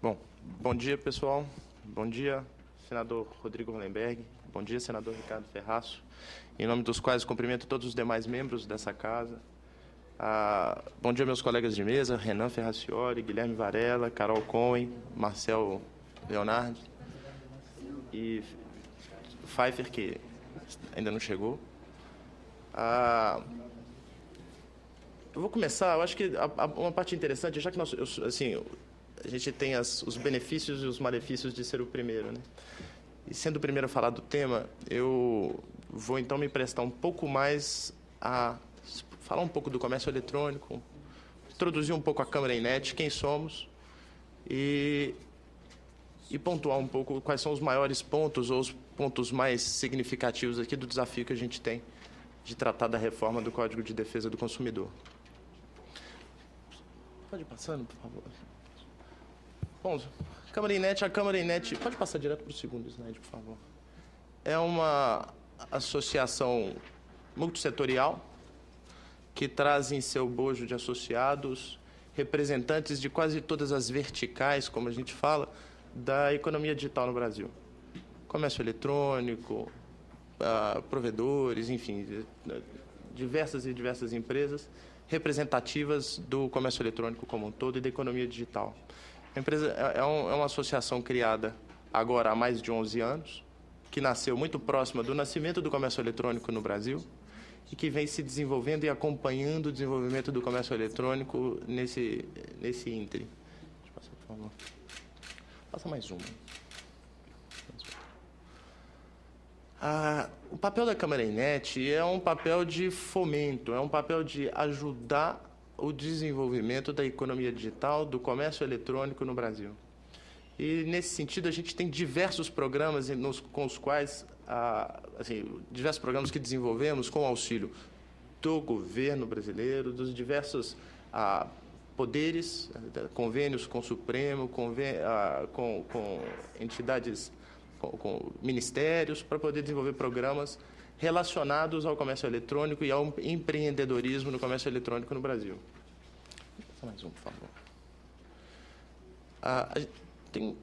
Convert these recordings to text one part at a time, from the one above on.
Bom, bom dia, pessoal. Bom dia, senador Rodrigo Hollenberg. Bom dia, senador Ricardo Ferraço. Em nome dos quais cumprimento todos os demais membros dessa casa. Bom dia, meus colegas de mesa, Renan Ferracioli, Guilherme Varela, Carol Cohen, Marcel Leonardo e Pfeiffer, que ainda não chegou. Eu vou começar, eu acho que uma parte interessante, já que a gente tem os benefícios e os malefícios de ser o primeiro, né? E sendo o primeiro a falar do tema, eu vou então me prestar um pouco mais a falar um pouco do comércio eletrônico, introduzir um pouco a Câmara Enet, quem somos, e pontuar um pouco quais são os maiores pontos ou os pontos mais significativos aqui do desafio que a gente tem de tratar da reforma do Código de Defesa do Consumidor. Pode ir passando, por favor. Bom, a Câmara Enet, pode passar direto para o segundo slide, por favor. É uma associação multissetorial que traz em seu bojo de associados representantes de quase todas as verticais, como a gente fala, da economia digital no Brasil. Comércio eletrônico, provedores, enfim, diversas empresas representativas do comércio eletrônico como um todo e da economia digital. A empresa é uma associação criada agora há mais de 11 anos, que nasceu muito próxima do nascimento do comércio eletrônico no Brasil e que vem se desenvolvendo e acompanhando o desenvolvimento do comércio eletrônico nesse ínterim. Deixa eu passar, por favor. Passa mais uma. O papel da Câmara Enet é um papel de fomento, é um papel de ajudar o desenvolvimento da economia digital, do comércio eletrônico no Brasil. E, nesse sentido, a gente tem diversos programas com os quais, diversos programas que desenvolvemos com o auxílio do governo brasileiro, dos diversos poderes, convênios com o Supremo, com entidades, com ministérios, para poder desenvolver programas relacionados ao comércio eletrônico e ao empreendedorismo no comércio eletrônico no Brasil. Passa mais um, por favor. Tem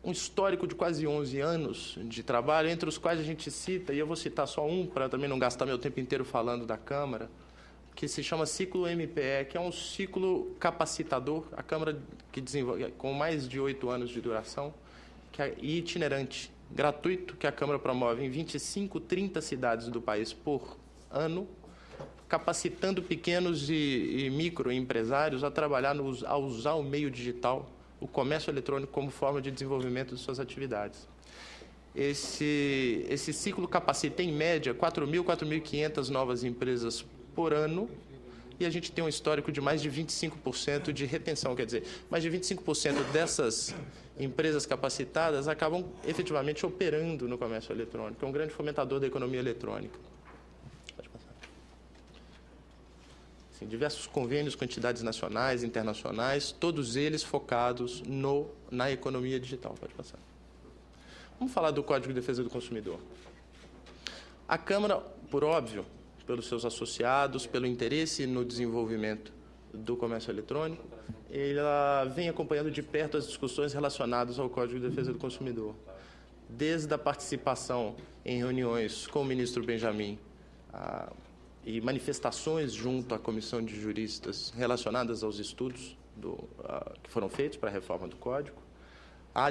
um histórico de quase 11 anos de trabalho, entre os quais a gente cita, e eu vou citar só um, para também não gastar meu tempo inteiro falando da Câmara, que se chama Ciclo MPE, que é um ciclo capacitador, a Câmara que desenvolve, com mais de 8 anos de duração, e itinerante, gratuito, que a Câmara promove em 25, 30 cidades do país por ano, capacitando pequenos e microempresários a trabalhar, a usar o meio digital, o comércio eletrônico, como forma de desenvolvimento de suas atividades. Esse ciclo capacita, em média, 4.000, 4.500 novas empresas por ano, e a gente tem um histórico de mais de 25% de retenção, quer dizer, mais de 25% dessas empresas capacitadas acabam efetivamente operando no comércio eletrônico. É um grande fomentador da economia eletrônica. Pode passar. Sim, diversos convênios com entidades nacionais, internacionais, todos eles focados na economia digital. Pode passar. Vamos falar do Código de Defesa do Consumidor. A Câmara, por óbvio, pelos seus associados, pelo interesse no desenvolvimento do comércio eletrônico, ela vem acompanhando de perto as discussões relacionadas ao Código de Defesa do Consumidor, desde a participação em reuniões com o ministro Benjamin e manifestações junto à comissão de juristas relacionadas aos estudos que foram feitos para a reforma do Código. Há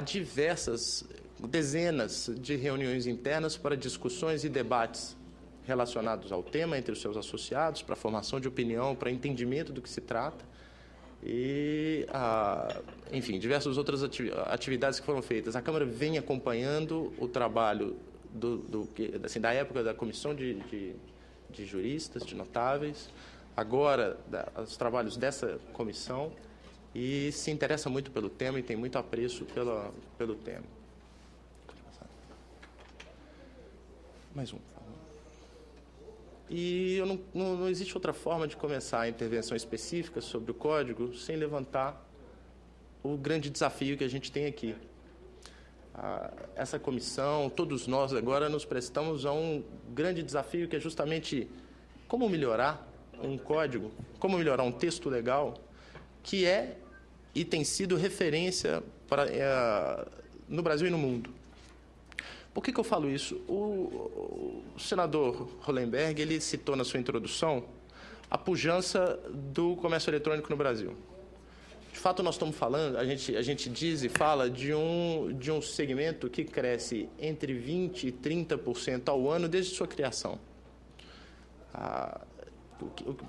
dezenas de reuniões internas para discussões e debates relacionados ao tema entre os seus associados, para a formação de opinião, para entendimento do que se trata e, enfim, diversas outras atividades que foram feitas. A Câmara vem acompanhando o trabalho da época da comissão de juristas, de notáveis, agora os trabalhos dessa comissão, e se interessa muito pelo tema e tem muito apreço pelo tema. Mais um. E não existe outra forma de começar a intervenção específica sobre o Código sem levantar o grande desafio que a gente tem aqui. Essa comissão, todos nós agora nos prestamos a um grande desafio que é justamente como melhorar um código, como melhorar um texto legal que é e tem sido referência no Brasil e no mundo. Por que eu falo isso? O senador Hollenberg, ele citou na sua introdução a pujança do comércio eletrônico no Brasil. De fato, nós estamos falando, a gente diz e fala de um segmento que cresce entre 20% e 30% ao ano desde sua criação.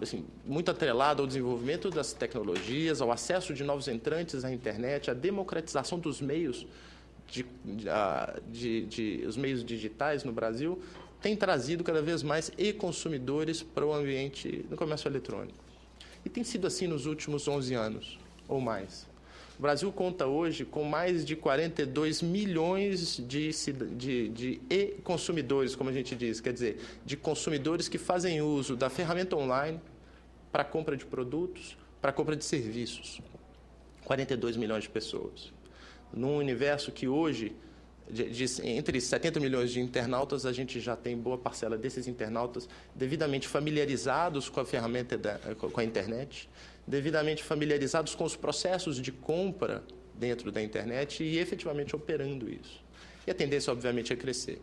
Assim, muito atrelado ao desenvolvimento das tecnologias, ao acesso de novos entrantes à internet, à democratização dos meios, os meios digitais no Brasil, tem trazido cada vez mais e-consumidores para o ambiente do comércio eletrônico. E tem sido assim nos últimos 11 anos, ou mais. O Brasil conta hoje com mais de 42 milhões de e-consumidores, como a gente diz, quer dizer, de consumidores que fazem uso da ferramenta online para compra de produtos, para compra de serviços. 42 milhões de pessoas. Num universo que hoje, entre 70 milhões de internautas, a gente já tem boa parcela desses internautas devidamente familiarizados com a ferramenta, com a internet, devidamente familiarizados com os processos de compra dentro da internet e efetivamente operando isso. E a tendência, obviamente, é crescer,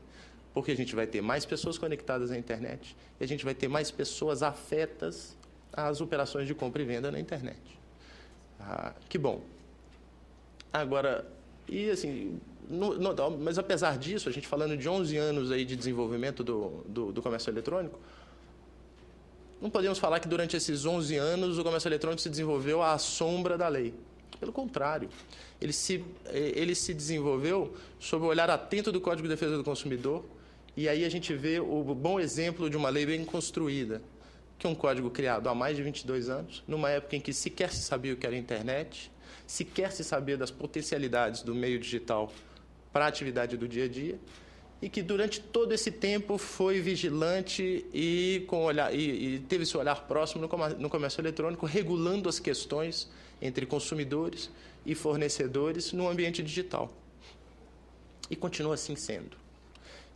porque a gente vai ter mais pessoas conectadas à internet e a gente vai ter mais pessoas afetas às operações de compra e venda na internet. Que bom. Agora, e assim, mas apesar disso, a gente falando de 11 anos aí de desenvolvimento do comércio eletrônico, não podemos falar que durante esses 11 anos o comércio eletrônico se desenvolveu à sombra da lei. Pelo contrário, ele se desenvolveu sob o olhar atento do Código de Defesa do Consumidor, e aí a gente vê o bom exemplo de uma lei bem construída, que é um código criado há mais de 22 anos, numa época em que sequer se sabia o que era a internet, sequer se sabia das potencialidades do meio digital para a atividade do dia a dia, e que durante todo esse tempo foi vigilante e teve seu olhar próximo no comércio eletrônico, regulando as questões entre consumidores e fornecedores no ambiente digital. E continua assim sendo.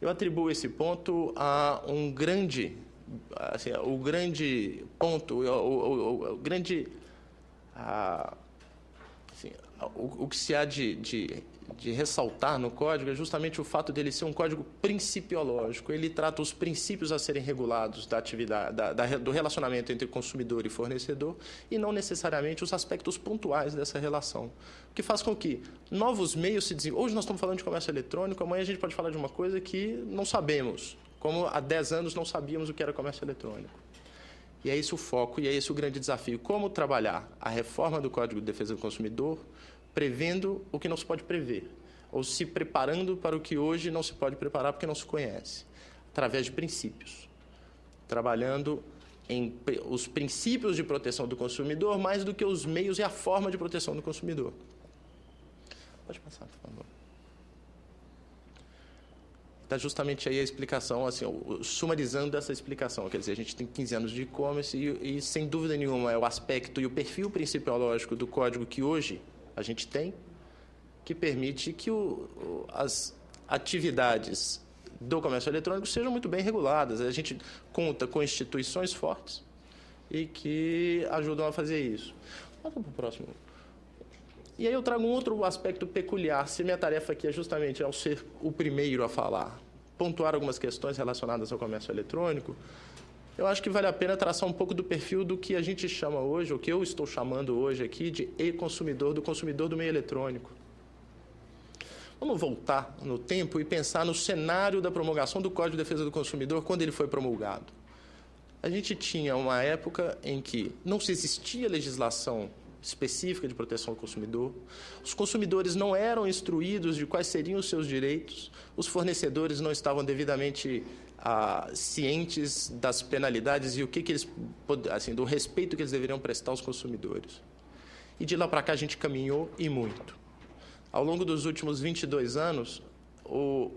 Eu atribuo esse ponto a um grande, assim, o grande ponto, o que se há de ressaltar no código é justamente o fato dele ser um código principiológico. Ele trata os princípios a serem regulados da atividade, do relacionamento entre consumidor e fornecedor e não necessariamente os aspectos pontuais dessa relação. O que faz com que novos meios se desenvolvam. Hoje nós estamos falando de comércio eletrônico, amanhã a gente pode falar de uma coisa que não sabemos, como há 10 anos não sabíamos o que era comércio eletrônico. E é esse o foco e é esse o grande desafio. Como trabalhar a reforma do Código de Defesa do Consumidor prevendo o que não se pode prever, ou se preparando para o que hoje não se pode preparar porque não se conhece, através de princípios, trabalhando em os princípios de proteção do consumidor mais do que os meios e a forma de proteção do consumidor. Pode passar, por favor. Está justamente aí a explicação, assim, sumarizando essa explicação. Quer dizer, a gente tem 15 anos de e-commerce e, sem dúvida nenhuma, é o aspecto e o perfil principiológico do código que hoje a gente tem, que permite que as atividades do comércio eletrônico sejam muito bem reguladas. A gente conta com instituições fortes e que ajudam a fazer isso. Vamos para o próximo. E aí eu trago um outro aspecto peculiar. Se minha tarefa aqui é justamente, ao ser o primeiro a falar, pontuar algumas questões relacionadas ao comércio eletrônico, eu acho que vale a pena traçar um pouco do perfil do que a gente chama hoje, o que eu estou chamando hoje aqui de e-consumidor, do consumidor do meio eletrônico. Vamos voltar no tempo e pensar no cenário da promulgação do Código de Defesa do Consumidor quando ele foi promulgado. A gente tinha uma época em que não se existia legislação específica de proteção ao consumidor, os consumidores não eram instruídos de quais seriam os seus direitos, os fornecedores não estavam devidamente cientes das penalidades e o que eles, assim, do respeito que eles deveriam prestar aos consumidores. E de lá para cá a gente caminhou e muito. Ao longo dos últimos 22 anos, o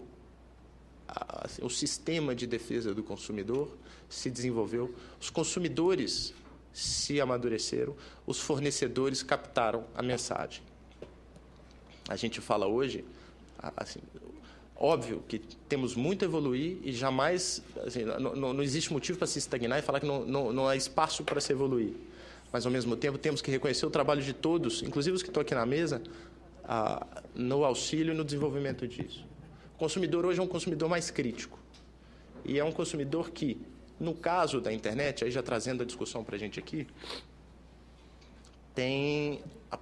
sistema de defesa do consumidor se desenvolveu, os consumidores se amadureceram, os fornecedores captaram a mensagem. A gente fala hoje, assim, óbvio que temos muito a evoluir e jamais, assim, não existe motivo para se estagnar e falar que não há espaço para se evoluir. Mas, ao mesmo tempo, temos que reconhecer o trabalho de todos, inclusive os que estão aqui na mesa, no auxílio e no desenvolvimento disso. O consumidor hoje é um consumidor mais crítico. E é um consumidor que, no caso da internet, aí já trazendo a discussão para a gente aqui,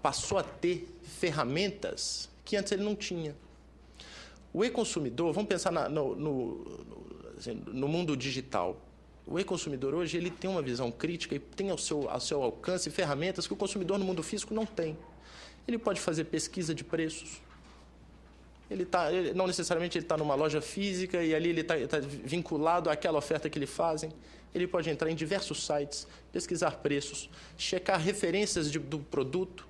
passou a ter ferramentas que antes ele não tinha. O e-consumidor, vamos pensar no mundo digital. O e-consumidor hoje ele tem uma visão crítica e tem ao seu alcance ferramentas que o consumidor no mundo físico não tem. Ele pode fazer pesquisa de preços. Não necessariamente ele está numa loja física e ali ele está vinculado àquela oferta que lhe fazem. Ele pode entrar em diversos sites, pesquisar preços, checar referências do produto,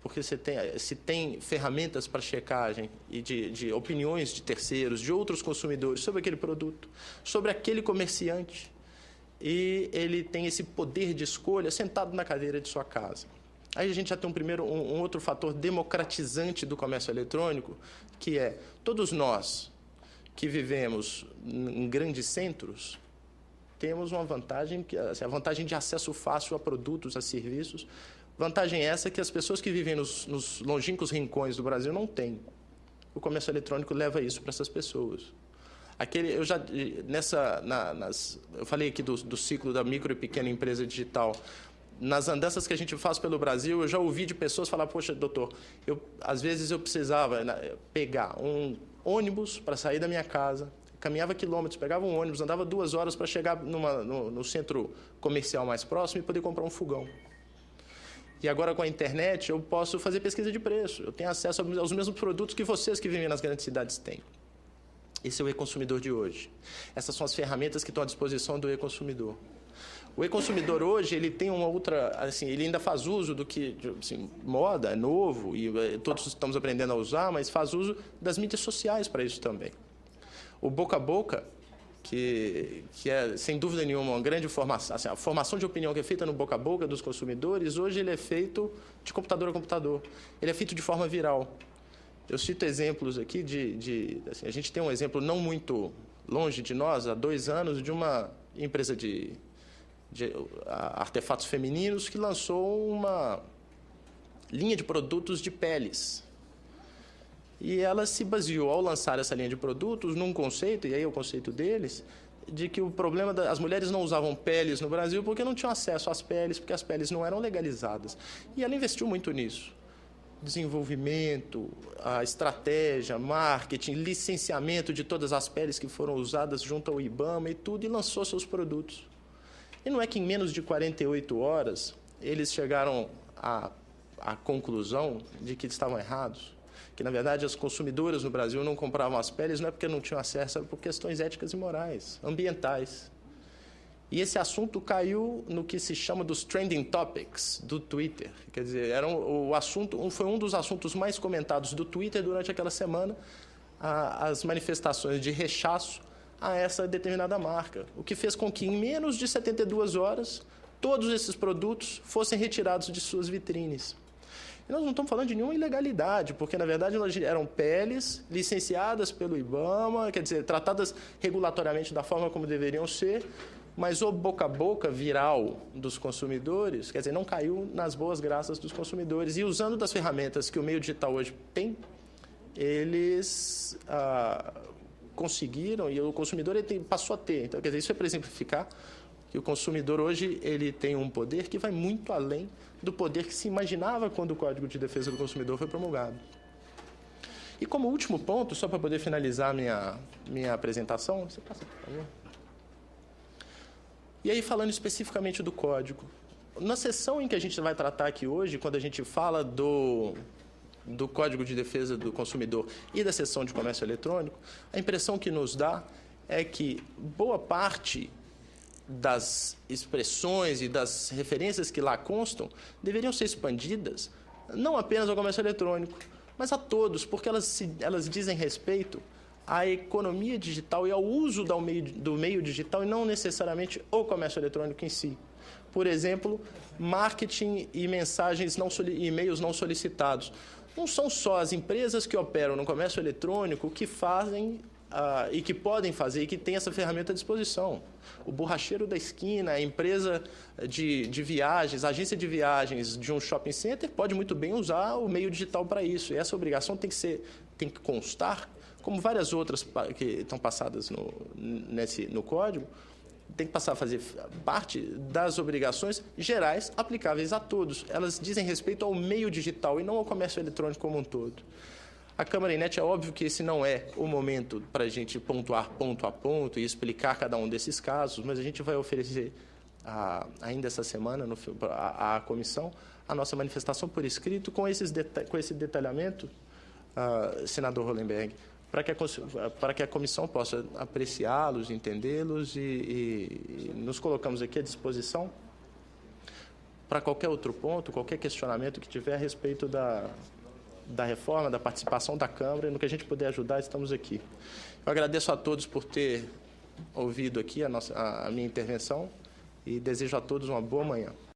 porque se tem ferramentas para checagem e de opiniões de terceiros, de outros consumidores sobre aquele produto, sobre aquele comerciante. E ele tem esse poder de escolha sentado na cadeira de sua casa. Aí a gente já tem um outro fator democratizante do comércio eletrônico, que é todos nós que vivemos em grandes centros, temos uma vantagem, a vantagem de acesso fácil a produtos, a serviços. Vantagem essa que as pessoas que vivem nos longínquos rincões do Brasil não têm. O comércio eletrônico leva isso para essas pessoas. Eu falei aqui do ciclo da micro e pequena empresa digital. Nas andanças que a gente faz pelo Brasil, eu já ouvi de pessoas falar, poxa, doutor, às vezes eu precisava pegar um ônibus para sair da minha casa, caminhava quilômetros, pegava um ônibus, andava 2 horas para chegar no centro comercial mais próximo e poder comprar um fogão. E agora, com a internet, eu posso fazer pesquisa de preço. Eu tenho acesso aos mesmos produtos que vocês que vivem nas grandes cidades têm. Esse é o e-consumidor de hoje. Essas são as ferramentas que estão à disposição do e-consumidor. O e-consumidor hoje, ele tem uma outra... Assim, ele ainda faz uso do que... Assim, moda, é novo, e todos estamos aprendendo a usar, mas faz uso das mídias sociais para isso também. O boca a boca, que é, sem dúvida nenhuma, uma grande formação... Assim, a formação de opinião que é feita no boca a boca dos consumidores, hoje ele é feito de computador a computador. Ele é feito de forma viral. Eu cito exemplos aqui assim, a gente tem um exemplo não muito longe de nós, há 2 anos, de uma empresa de artefatos femininos que lançou uma linha de produtos de peles. E ela se baseou, ao lançar essa linha de produtos, num conceito, e aí é o conceito deles, de que o problema as mulheres não usavam peles no Brasil porque não tinham acesso às peles, porque as peles não eram legalizadas. E ela investiu muito nisso. Desenvolvimento, a estratégia, marketing, licenciamento de todas as peles que foram usadas junto ao IBAMA e tudo, e lançou seus produtos. E não é que em menos de 48 horas eles chegaram à conclusão de que estavam errados, que, na verdade, as consumidoras no Brasil não compravam as peles não é porque não tinham acesso, é por questões éticas e morais, ambientais. E esse assunto caiu no que se chama dos trending topics do Twitter. Quer dizer, foi um dos assuntos mais comentados do Twitter durante aquela semana, as manifestações de rechaço a essa determinada marca, o que fez com que, em menos de 72 horas, todos esses produtos fossem retirados de suas vitrines. E nós não estamos falando de nenhuma ilegalidade, porque, na verdade, elas eram peles licenciadas pelo IBAMA, quer dizer, tratadas regulatoriamente da forma como deveriam ser, mas o boca a boca viral dos consumidores, quer dizer, não caiu nas boas graças dos consumidores. E usando das ferramentas que o meio digital hoje tem, eles conseguiram, e o consumidor passou a ter. Então, quer dizer, isso é para exemplificar que o consumidor hoje ele tem um poder que vai muito além do poder que se imaginava quando o Código de Defesa do Consumidor foi promulgado. E como último ponto, só para poder finalizar minha apresentação, você passa, por favor. E aí, falando especificamente do Código, na sessão em que a gente vai tratar aqui hoje, quando a gente fala do Código de Defesa do Consumidor e da seção de comércio eletrônico, a impressão que nos dá é que boa parte das expressões e das referências que lá constam deveriam ser expandidas não apenas ao comércio eletrônico, mas a todos, porque elas dizem respeito à economia digital e ao uso do meio digital e não necessariamente o comércio eletrônico em si. Por exemplo, marketing e mensagens e-mails não solicitados. Não são só as empresas que operam no comércio eletrônico que fazem e que podem fazer e que têm essa ferramenta à disposição. O borracheiro da esquina, a empresa de viagens, a agência de viagens de um shopping center pode muito bem usar o meio digital para isso. E essa obrigação tem que constar, como várias outras que estão passadas no código, tem que passar a fazer parte das obrigações gerais aplicáveis a todos. Elas dizem respeito ao meio digital e não ao comércio eletrônico como um todo. A Câmara Inet, é óbvio que esse não é o momento para a gente pontuar ponto a ponto e explicar cada um desses casos, mas a gente vai oferecer ainda essa semana à comissão a nossa manifestação por escrito com esse detalhamento, senador Hollenberg, para que a comissão possa apreciá-los, entendê-los e nos colocamos aqui à disposição para qualquer outro ponto, qualquer questionamento que tiver a respeito da reforma, da participação da Câmara, e no que a gente puder ajudar, estamos aqui. Eu agradeço a todos por ter ouvido aqui a minha intervenção e desejo a todos uma boa manhã.